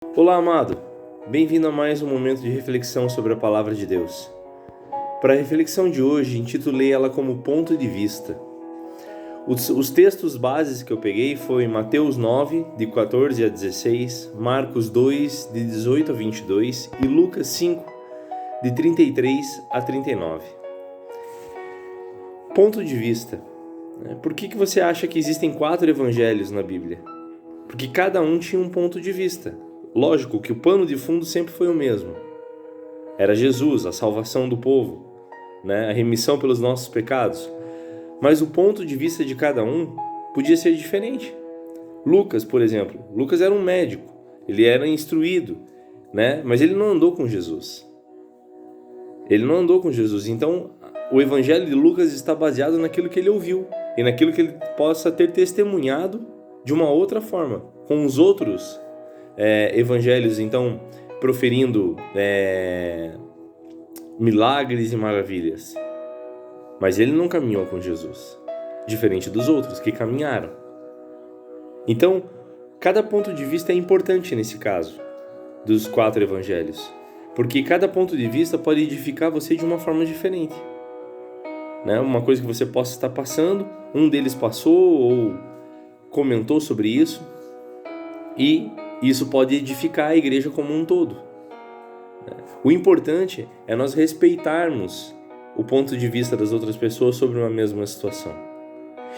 Olá, amado. Bem-vindo a mais um momento de reflexão sobre a Palavra de Deus. Para a reflexão de hoje, intitulei ela como Ponto de Vista. Os textos bases que eu peguei foi Mateus 9, de 14 a 16, Marcos 2, de 18 a 22 e Lucas 5, de 33 a 39. Ponto de vista. Por que você acha que existem 4 evangelhos na Bíblia? Porque cada um tinha um ponto de vista. Lógico que o pano de fundo sempre foi o mesmo. Era Jesus, a salvação do povo, a remissão pelos nossos pecados. Mas o ponto de vista de cada um podia ser diferente. Lucas, por exemplo, Lucas era um médico, ele era instruído, mas ele não andou com Jesus. Então o evangelho de Lucas está baseado naquilo que ele ouviu e naquilo que ele possa ter testemunhado de uma outra forma, com os outros evangelhos, então, proferindo milagres e maravilhas. Mas ele não caminhou com Jesus, diferente dos outros que caminharam. Então, cada ponto de vista é importante nesse caso, dos 4 evangelhos, porque cada ponto de vista pode edificar você de uma forma diferente. Uma coisa que você possa estar passando, um deles passou ou comentou sobre isso, e isso pode edificar a igreja como um todo. O importante é nós respeitarmos o ponto de vista das outras pessoas sobre uma mesma situação.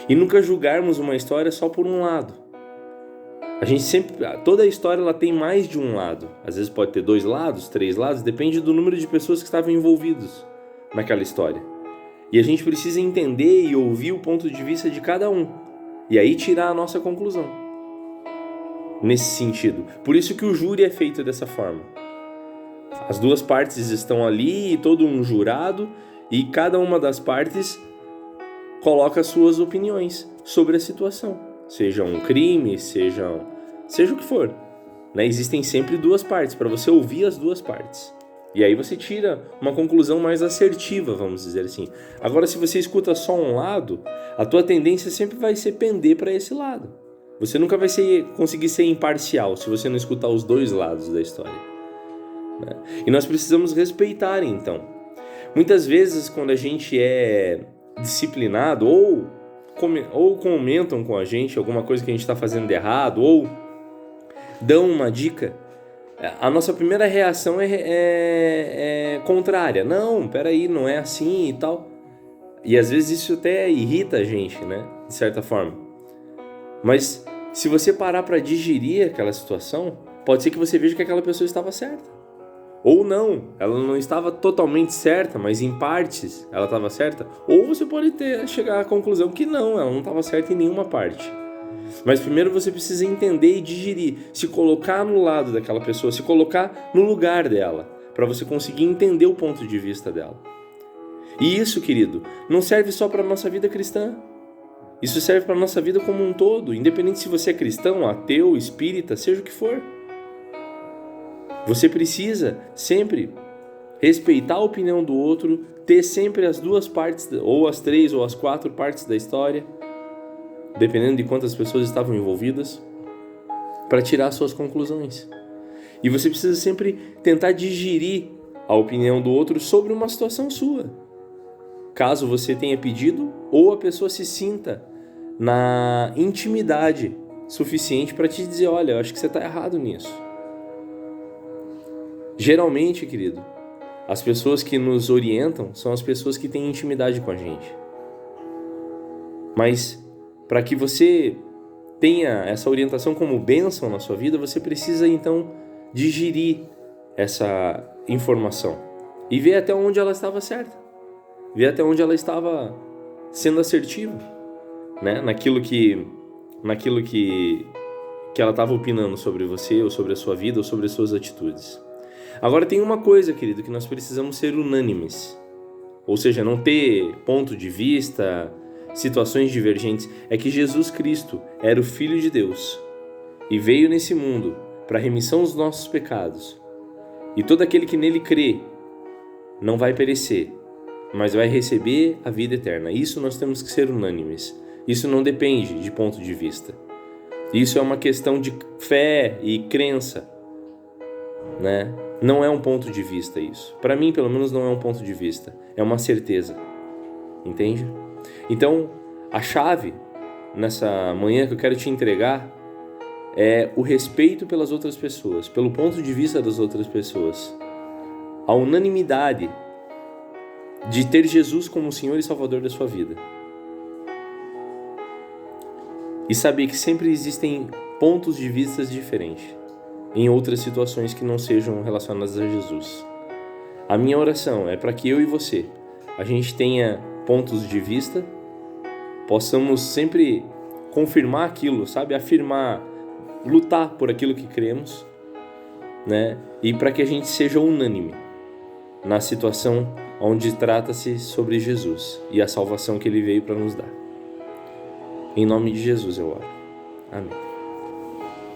E nunca julgarmos uma história só por um lado. Toda a história ela tem mais de um lado. Às vezes pode ter 2 lados, 3 lados, depende do número de pessoas que estavam envolvidos naquela história. E a gente precisa entender e ouvir o ponto de vista de cada um. E aí tirar a nossa conclusão. Nesse sentido. Por isso que o júri é feito dessa forma. As 2 partes estão ali, todo um jurado, e cada uma das partes coloca suas opiniões sobre a situação. Seja um crime, seja o que for. Existem sempre 2 partes, para você ouvir as 2 partes. E aí você tira uma conclusão mais assertiva, vamos dizer assim. Agora, se você escuta só um lado, a tua tendência sempre vai ser pender para esse lado. Você nunca vai conseguir ser imparcial se você não escutar os 2 lados da história. E nós precisamos respeitar, então. Muitas vezes, quando a gente é disciplinado ou comentam com a gente alguma coisa que a gente está fazendo de errado ou dão uma dica, a nossa primeira reação é contrária. Não, peraí, não é assim e tal. E às vezes isso até irrita a gente, de certa forma. Mas se você parar para digerir aquela situação, pode ser que você veja que aquela pessoa estava certa. Ou não, ela não estava totalmente certa, mas em partes ela estava certa. Ou você pode chegar à conclusão que não, ela não estava certa em nenhuma parte. Mas primeiro você precisa entender e digerir, se colocar no lado daquela pessoa, se colocar no lugar dela, para você conseguir entender o ponto de vista dela. E isso, querido, não serve só para a nossa vida cristã. Isso serve para a nossa vida como um todo, independente se você é cristão, ateu, espírita, seja o que for. Você precisa sempre respeitar a opinião do outro, ter sempre as 2 partes, ou as 3 ou as 4 partes da história, dependendo de quantas pessoas estavam envolvidas, para tirar suas conclusões. E você precisa sempre tentar digerir a opinião do outro sobre uma situação sua. Caso você tenha pedido, ou a pessoa se sinta na intimidade suficiente para te dizer, olha, eu acho que você está errado nisso. Geralmente, querido, as pessoas que nos orientam são as pessoas que têm intimidade com a gente. Mas para que você tenha essa orientação como bênção na sua vida, você precisa então digerir essa informação e ver até onde ela estava certa, ver até onde ela estava sendo assertiva, naquilo que ela estava opinando sobre você, ou sobre a sua vida, ou sobre as suas atitudes. Agora tem uma coisa, querido, que nós precisamos ser unânimes, ou seja, não ter ponto de vista, situações divergentes. É que Jesus Cristo era o Filho de Deus e veio nesse mundo para a remissão dos nossos pecados. E todo aquele que nele crê não vai perecer, mas vai receber a vida eterna. Isso nós temos que ser unânimes. Isso não depende de ponto de vista. Isso é uma questão de fé e crença. né? Não é um ponto de vista isso. Para mim, pelo menos, não é um ponto de vista. É uma certeza. Entende? Então, a chave nessa manhã que eu quero te entregar é o respeito pelas outras pessoas, pelo ponto de vista das outras pessoas. A unanimidade de ter Jesus como Senhor e Salvador da sua vida. E saber que sempre existem pontos de vista diferentes em outras situações que não sejam relacionadas a Jesus. A minha oração é para que eu e você, a gente tenha pontos de vista, possamos sempre confirmar aquilo, sabe? Afirmar, lutar por aquilo que cremos, né? E para que a gente seja unânime na situação onde trata-se sobre Jesus e a salvação que Ele veio para nos dar. Em nome de Jesus eu oro. Amém.